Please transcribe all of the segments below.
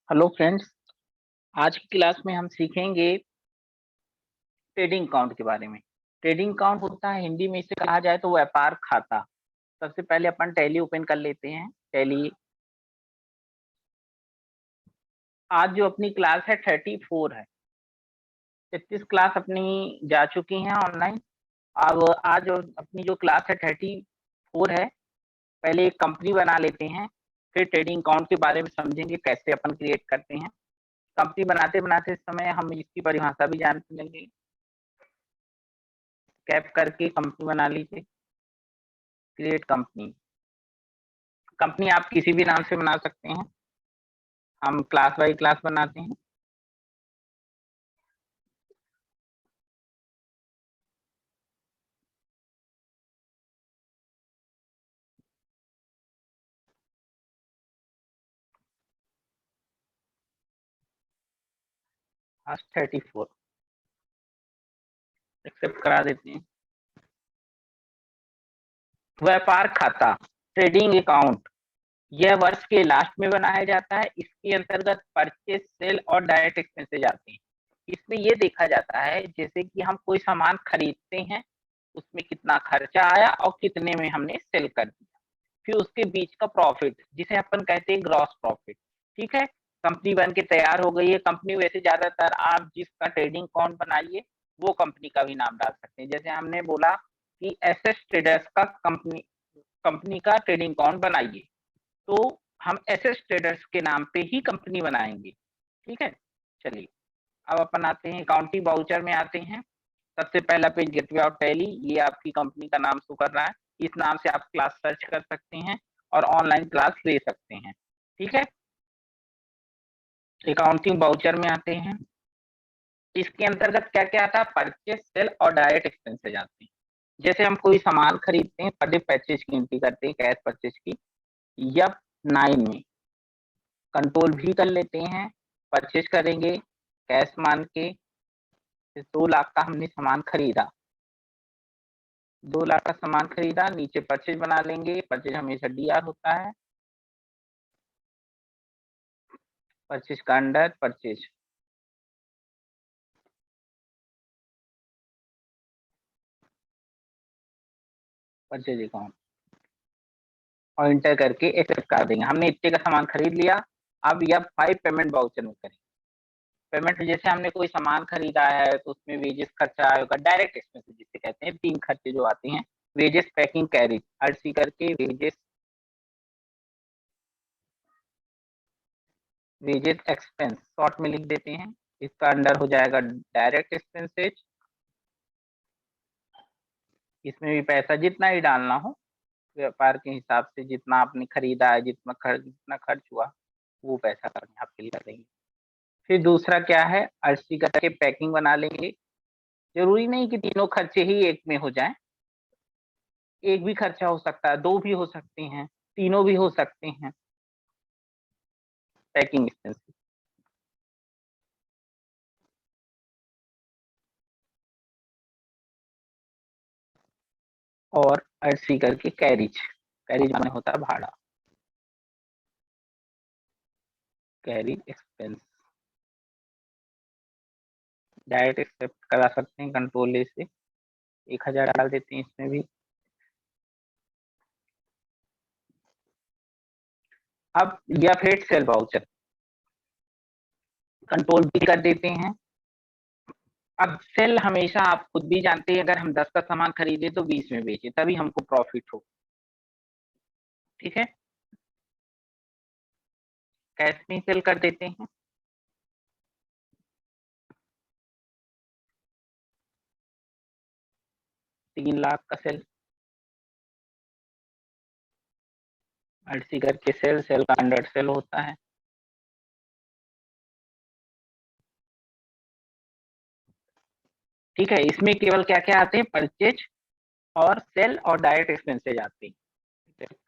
Hello friends. आज की class में हम सीखेंगे ट्रेडिंग अकाउंट के बारे में। ट्रेडिंग अकाउंट होता है, हिंदी में इसे कहा जाए तो व्यापार खाता। सबसे पहले अपन टैली ओपन कर लेते हैं। टैली आज जो अपनी क्लास है 34 है। 33 क्लास अपनी जा चुकी हैं ऑनलाइन। अब आज अपनी जो क्लास है 34 है। पहले एक कंपनी बना लेते हैं, फिर ट्रेडिंग अकाउंट के बारे में समझेंगे कैसे अपन क्रिएट करते हैं। कंपनी बनाते बनाते समय हम इसकी परिभाषा भी जान लेंगे। कैप करके कंपनी बना लीजिए। Create company. कंपनी आप किसी भी नाम से बना सकते हैं। हम क्लास बाई क्लास बनाते हैं। आज 34 एक्सेप्ट करा देते हैं। व्यापार खाता ट्रेडिंग अकाउंट यह वर्ष के लास्ट में बनाया जाता है। इसके अंतर्गत परचेज, सेल और डायरेक्ट एक्सपेंसेस आते हैं। इसमें यह देखा जाता है जैसे कि हम कोई सामान खरीदते हैं, उसमें कितना खर्चा आया और कितने में हमने सेल कर दिया, फिर उसके बीच का प्रॉफिट जिसे अपन कहते हैं ग्रॉस प्रॉफिट। ठीक है, कंपनी बन के तैयार हो गई है। कंपनी वैसे ज्यादातर आप जिसका ट्रेडिंग अकाउंट बनाइए वो कंपनी का भी नाम डाल सकते हैं। जैसे हमने बोला कि एसएस ट्रेडर्स का कंपनी कंपनी का ट्रेडिंग अकाउंट बनाइए, तो हम एसएस ट्रेडर्स के नाम पे ही कंपनी बनाएंगे। ठीक है, चलिए अब अपन आते हैं अकाउंटिंग वाउचर में आते हैं। सबसे पहला पेज गेटवे ऑफ टैली, ये आपकी कंपनी का नाम शो कर रहा है। इस नाम से आप क्लास सर्च कर सकते हैं और ऑनलाइन क्लास ले सकते हैं। ठीक है, अकाउंटिंग वाउचर में आते हैं। इसके अंतर्गत क्या क्या आता है? परचेज, सेल और डायरेक्ट एक्सपेंसेस आते हैं। जैसे हम कोई सामान खरीदते हैं, पहले परचेज की एंट्री करते हैं, कैश परचेज की, या 9 में कंट्रोल भी कर लेते हैं। परचेज करेंगे कैश मान के, 2 लाख का हमने सामान खरीदा, 2 लाख का सामान खरीदा, नीचे परचेज बना लेंगे। परचेज हमेशा डीआर होता है। परचेज का अंडर परचेज, परचेज अकाउंट और इंटर करके एक्सेप्ट कर देंगे। हमने इतने का सामान खरीद लिया। अब यह 5 पेमेंट वाउचर में करेंगे। पेमेंट जैसे हमने कोई सामान खरीदा है तो उसमें वेजेस खर्चा आएगा, डायरेक्ट एक्सपेंसेस जिसे कहते हैं। 3 खर्चे जो आते हैं, वेजेस, पैकिंग, कैरिज, अर्सी करके वेजेस, वेजेस एक्सपेंस शॉर्ट में लिख देते हैं। इसका अंडर हो जाएगा डायरेक्ट एक्सपेंसेज। इसमें भी पैसा जितना ही डालना हो, व्यापार के हिसाब से जितना आपने खरीदा है, जितना खर्च हुआ वो पैसा करने आप फिल कर देंगे। फिर दूसरा क्या है, अर्सी करके पैकिंग बना लेंगे। जरूरी नहीं कि तीनों खर्चे ही एक में हो जाएं, एक भी खर्चा हो सकता है, 2 भी हो सकते हैं, तीनों भी हो सकते हैं। पैकिंग एक्सपेंस और अर्सी करके कैरिज, कैरिज माने होता है भाड़ा, कैरिज एक्सपेंस। डायरेक्ट एक्सेप्ट करा सकते हैं कंट्रोल ए से, 1000 डाल देते हैं इसमें भी। अब या फिर सेल वाउचर, कंट्रोल भी कर देते हैं। अब सेल हमेशा आप खुद भी जानते हैं, अगर हम 10 का सामान खरीदे तो 20 में बेचे तभी हमको प्रॉफिट हो। ठीक है, कैश में सेल कर देते हैं। 3 लाख का सेल, अर्सी करके सेल, सेल का अंडर सेल होता है। ठीक है, इसमें केवल क्या क्या आते हैं, परचेज और सेल और डायरेक्ट एक्सपेंसेज आते हैं,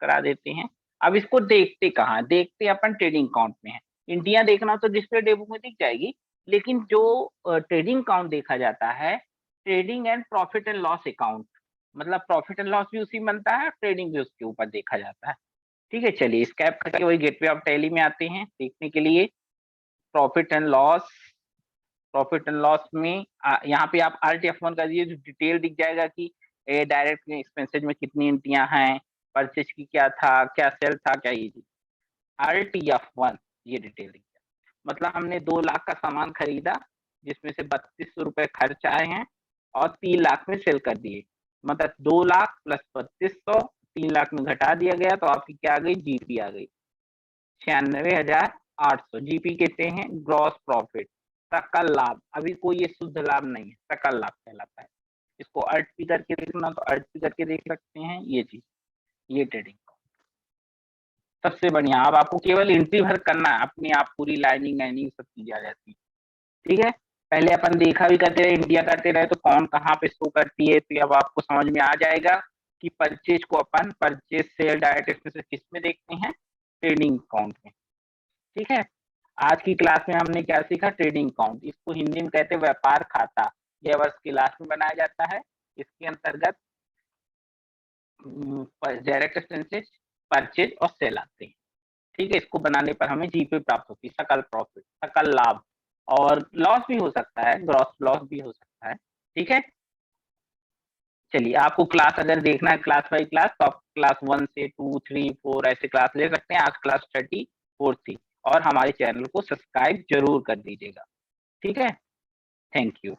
करा देते हैं। अब इसको देखते कहाँ, देखते अपन ट्रेडिंग अकाउंट में है। इंडिया देखना तो डिस्प्ले टेबल में दिख जाएगी, लेकिन जो ट्रेडिंग अकाउंट देखा जाता है, trading and profit and loss account, मतलब प्रॉफिट एंड लॉस भी उसी में बनता है, ट्रेडिंग भी उसके ऊपर देखा जाता है। ठीक है, चलिए स्कैप करके वही गेटवे ऑफ टैली में आते हैं देखने के लिए। प्रॉफिट एंड लॉस में यहाँ पे आप Alt F1 कर दीजिए, जो डिटेल दिख जाएगा कि डायरेक्ट एक्सपेंसेज में कितनी एंट्रियां हैं, परचेज की क्या था, क्या सेल था, क्या ये Alt F1, ये डिटेल दिख जाएगा। मतलब हमने 2 लाख का सामान खरीदा, जिसमें से 3200 रुपए खर्च आए हैं और 3 लाख में सेल कर दिए। मतलब 2 लाख प्लस 3200 3 लाख में घटा दिया गया, तो आपकी क्या आ गई, जीपी आ गई 96,800। जीपी कहते हैं ग्रॉस प्रॉफिट, सकल लाभ। अभी कोई ये शुद्ध लाभ नहीं है, सकल लाभ कहलाता है। इसको अर्थ पी करके देखना तो अर्थ पी करके देख सकते हैं। ये चीज, ये ट्रेडिंग सबसे बढ़िया। अब आपको केवल एंट्री भर करना है, अपने आप पूरी लाइनिंग वाइनिंग सब चीजें आ जाती है। ठीक है, पहले अपन देखा भी करते रहे, इंडिया करते रहे, तो कौन कहाँ पे शो करती है, तो अब आपको समझ में आ जाएगा कि परचेज को अपन परचेज सेल डायरेक्ट एक्सपेंसेस किस में देखते हैं, ट्रेडिंग अकाउंट में। ठीक है, आज की क्लास में हमने क्या सीखा, ट्रेडिंग अकाउंट। इसको हिंदी में कहते हैं व्यापार खाता। यह वर्ष के लास्ट में बनाया जाता है। इसके अंतर्गत डायरेक्ट एक्सपेंसेस, परचेज और सेल आते हैं। ठीक है, इसको बनाने पर हमें जीपी प्राप्त होती है, सकल प्रॉफिट, सकल लाभ। और लॉस भी हो सकता है, ग्रॉस लॉस भी हो सकता है। ठीक है, चलिए आपको क्लास अगर देखना है क्लास बाई क्लास, तो आप क्लास 1 से 2, 3, 4 ऐसे क्लास ले सकते हैं। आज क्लास 34 थी। और हमारे चैनल को सब्सक्राइब जरूर कर दीजिएगा। ठीक है, थैंक यू।